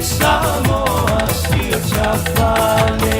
Samoa, still Chafale.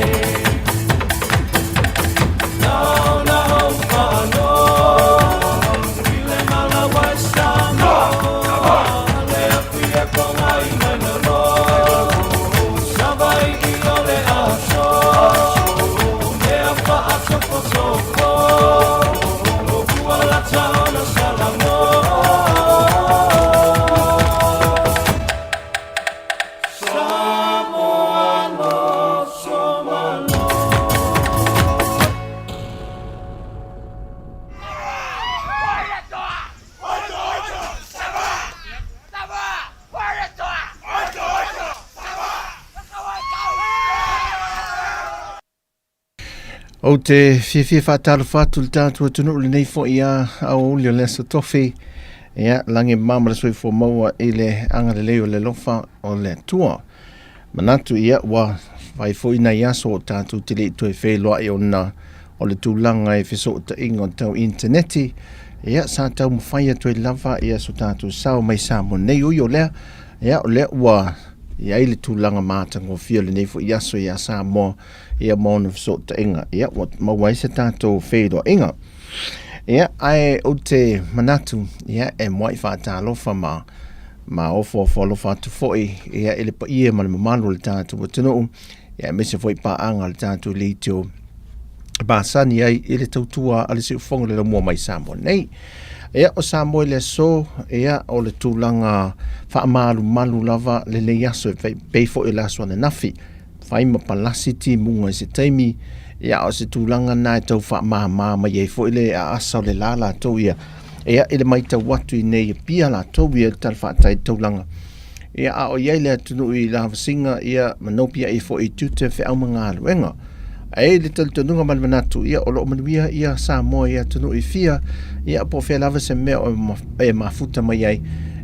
O te whiwhi whātara whātu le tātua tunu le nei fo ia au leo lesa tofi ia lange mamara soi fo maua i le angare leo le lofa o le tua. Manatu ia wa vai fo ina ia so o tātu te le tue wheloa i ona o le tūlanga e whiso o ta ingo tau interneti ia sa tau mwhaia tue lava ia so tātu sao mai sa mo nei ui o lea ia o lea wa ia i le tūlanga mātangofia le nei fo i aso ia Samoa ia mauna fisota inga ia wat mawai se tātou whēroa inga ia ai o te manatu ia e mwai whātālofa ma ofo alofa atu foi ia ele pa ia ma le mamalu le tātou watunu ia mese foi paanga le tātou le teo basani ai ele tautua ale se ufonga le mua mai Samoa nei ia o Samoa le so ia o le tūlanga malu lava le le yaso pei fo i laso na nafi fai ma palasi ti munga se taimi ia o se tūlanga nai tau ma ye fo i le a asa le lala tau ia ele mai tau watu i nei pia la tau ia tal whaatai taulanga ia a o iei le atunu i la vasinga ia manopia i fo i tute fe au mga aluenga le taltonunga manatu ia o loo manuia ia Samoa ia tunu i fia ia po fe lava se mea e mafuta mai ai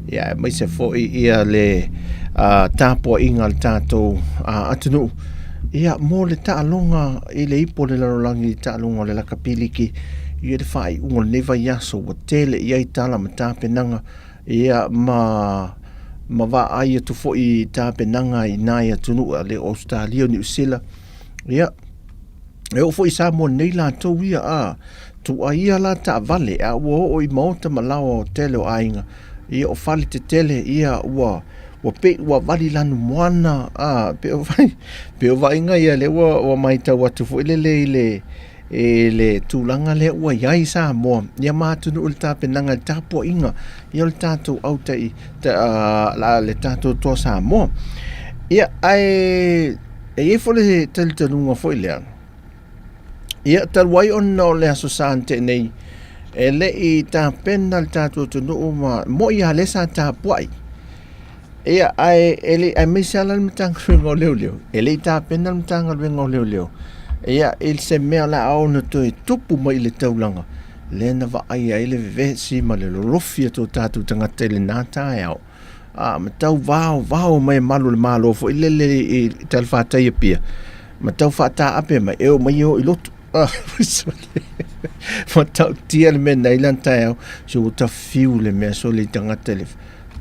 ia mai se fo ia le tapo inga le tatou atunu ia mo le taalonga i le ipo le larolangi taalonga le lakapiliki ia le fai unga neva yaso wa tele ia i tala ma tāpenanga ia ma wa aia tu fo i tāpenanga i nai atunu le Australia New Zealand ia e o fo i Samoa nei la tau ia tu a ia la ta vale a o i mauta malawa o tele o ainga ia o fali te tele ia ua pe ua vali lanu moana pe o vai inga ia le ua mai tau atu fo le tūlanga le ua iai Samoa ia mātunu o le tāpenanga le tāpua inga ia le tātou au tai le tātou toa Samoa ia e fo le talitanunga fo i lea ia talwai ona o le aso sante nei e le i tāpena le tātou tunu mo ia le sa tāpuai ia ele misala le matanga ringo leo ele i tāpena le matanga ringo leo ia il se mea la au na toi tupu mai le taulanga le na va ai le vesi ma le lorofia to tātou tangata le nata e au ma tau vao mai malu le malo fo ile i talwhātai e pia ma tau whāta ape mai eo mai o i lotu ma tau tia le mea nailan tai au so ta fiu le mea so le tangata le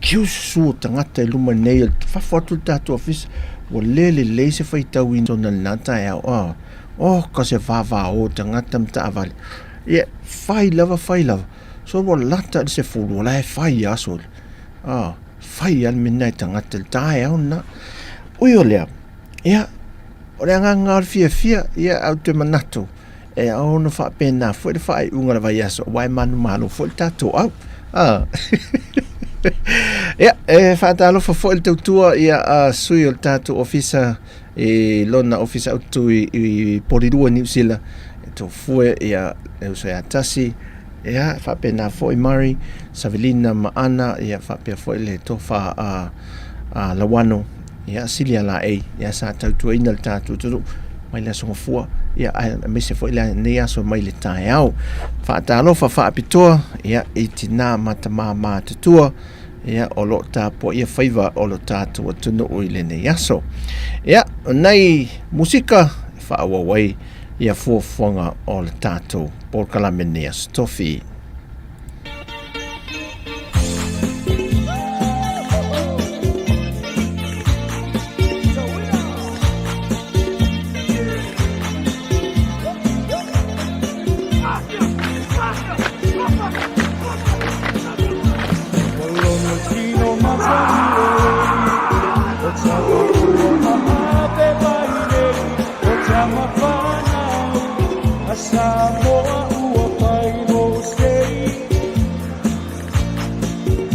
kiu su tangata e luma nei whawhatu tātou afis wa le se whai tau in tona le nata e au ka se vava o tangata mta avali ia fai lava so wa lata se fulu la e fai aso fai al minai tangata le tae au na ui o lea ia o le nganga fia ia au te manatu e au no fa pena foi de fai unga la vai aso wai manu malo foi tato au ia fa talo fa foi Tautua ia sui o tato ofisa e lona ofisa autu i Porirua New Zealand to foi ia e so ia tasi ia fa pena foi Mari Savelina Maana ia fa pe foi le tofa lawano ia silia la ia sa Tautua ina le tato tu mai la songa fua ia me se foi la nei aso mai le tai au fa talo fa apitoa ia itina mata tutua ia o lo tapo ia faiva o lo tato o tunu o ile nei aso ia nei musika fa awai ia fofonga o le tato por kalamenia stofi Samoa ua pai no sei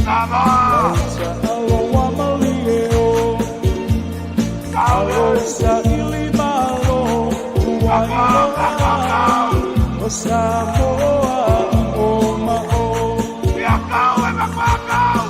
Laisa alo wa malieo Alo sa ili malo Ua ila O Samoa o mao Ia kau e makakau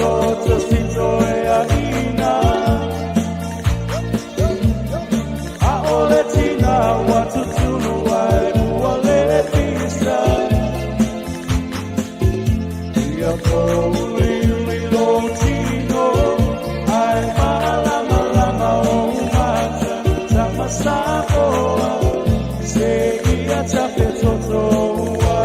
watoto sitoeaina aoletina watutuluwae uwalepisa yako ulililotino ai malamalama oumata tamasakoa seia tapetotoa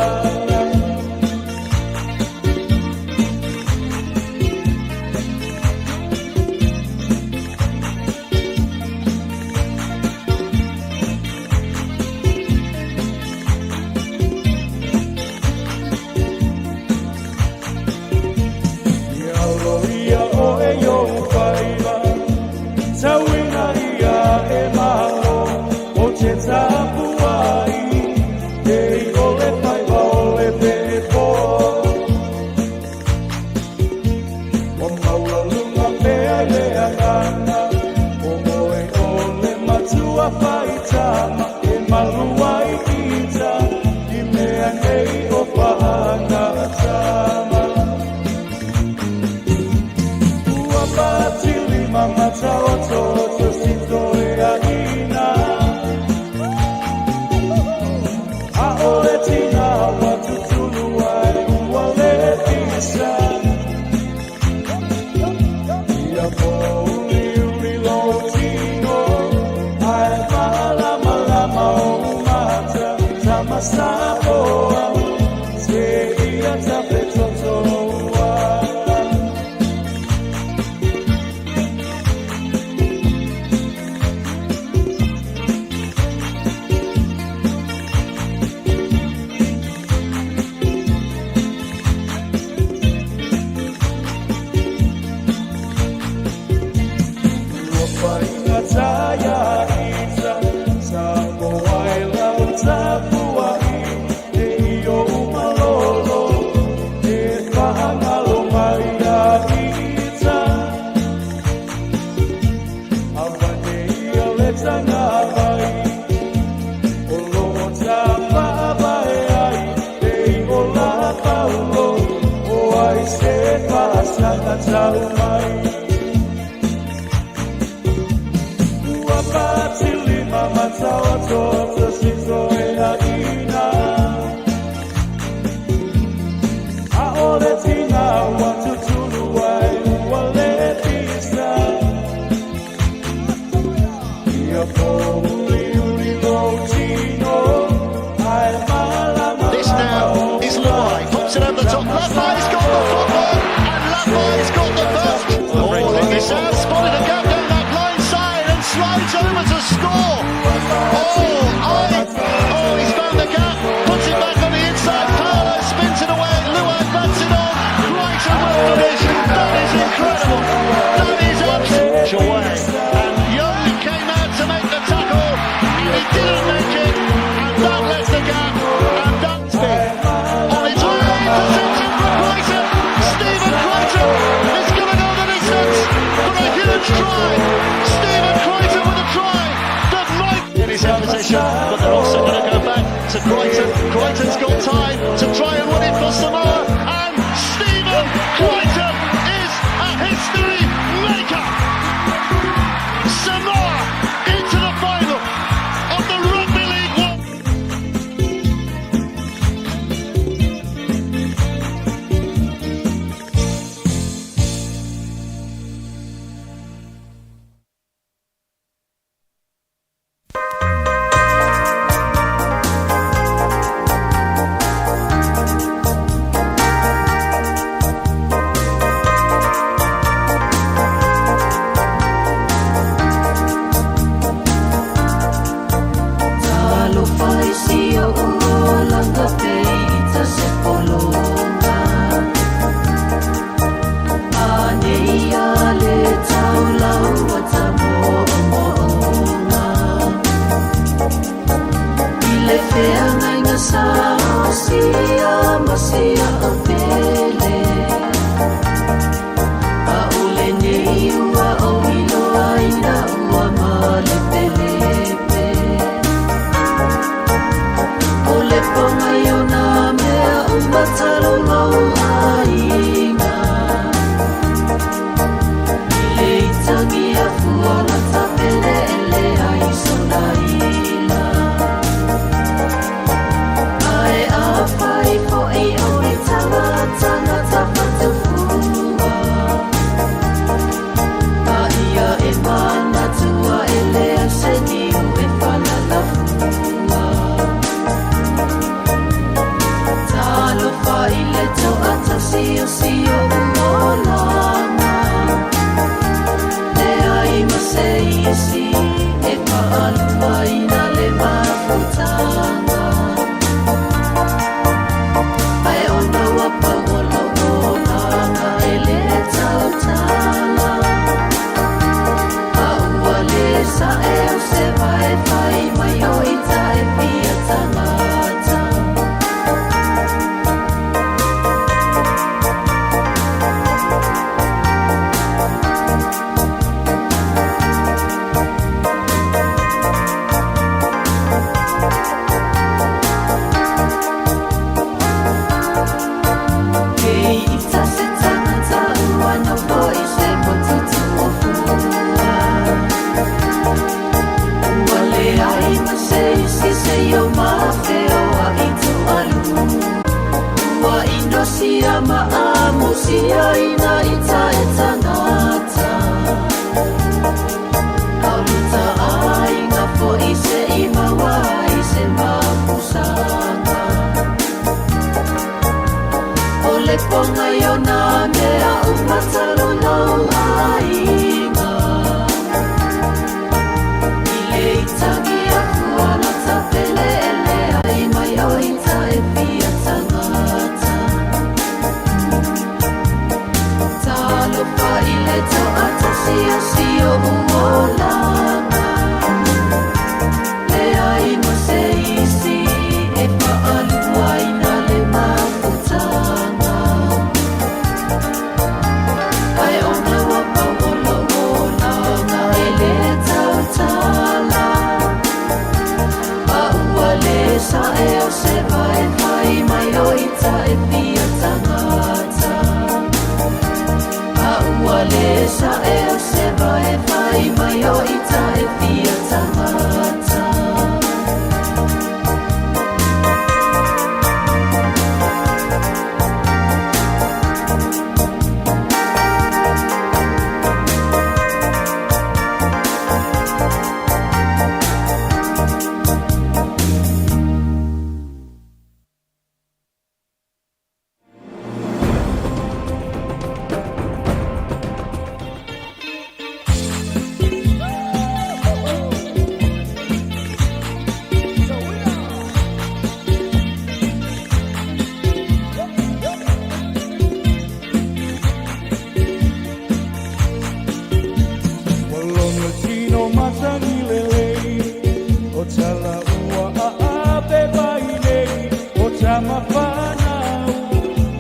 Crichton's got time to try and win it for Samoa, and Stephen Crichton is a history maker. Samoa into the final of the Rugby League usia ina ita etanata Auluta ainga po ise imawa ise mapusanga Ole ponga yona mea upatalo na ainga Ile itangi aku ala tapele ele aima yo ita e pia tangata Talo pa ile tau ata sio sio uolanga Le aima se isi e pa alua ina le maputanga Kai ona wapa wolo wolanga ele tau tala Aua le sa e o se vai mai mai o ita e pia tangata Aua le sa e o se vai mai mai o ita e pia tangata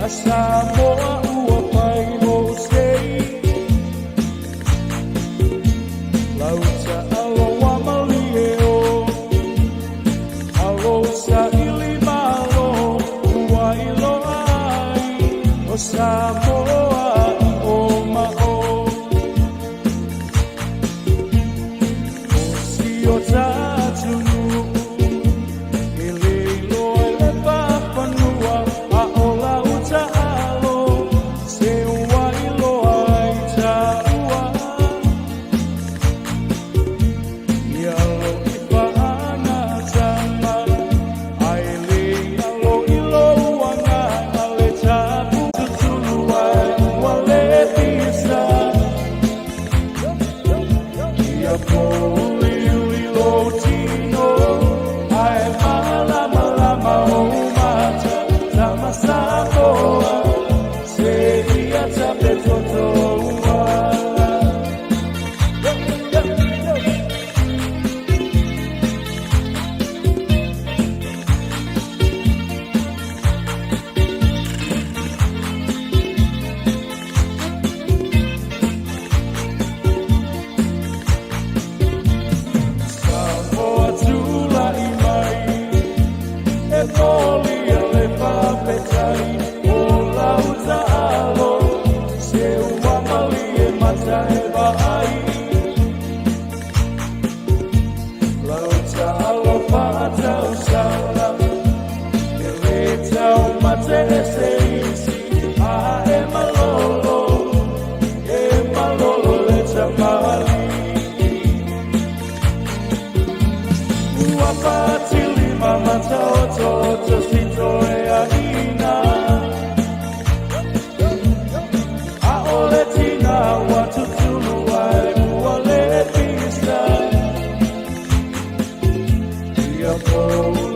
Samoa ua pai no sei Lauta alo wa malieo Alo sa ili malo ua ilo ai O Samoa I o mao O si o tatunu Ele ilo ele papanua A o lauta Samoa, seria Tautua. Samoa tula imai, e toli ale papetai. Oh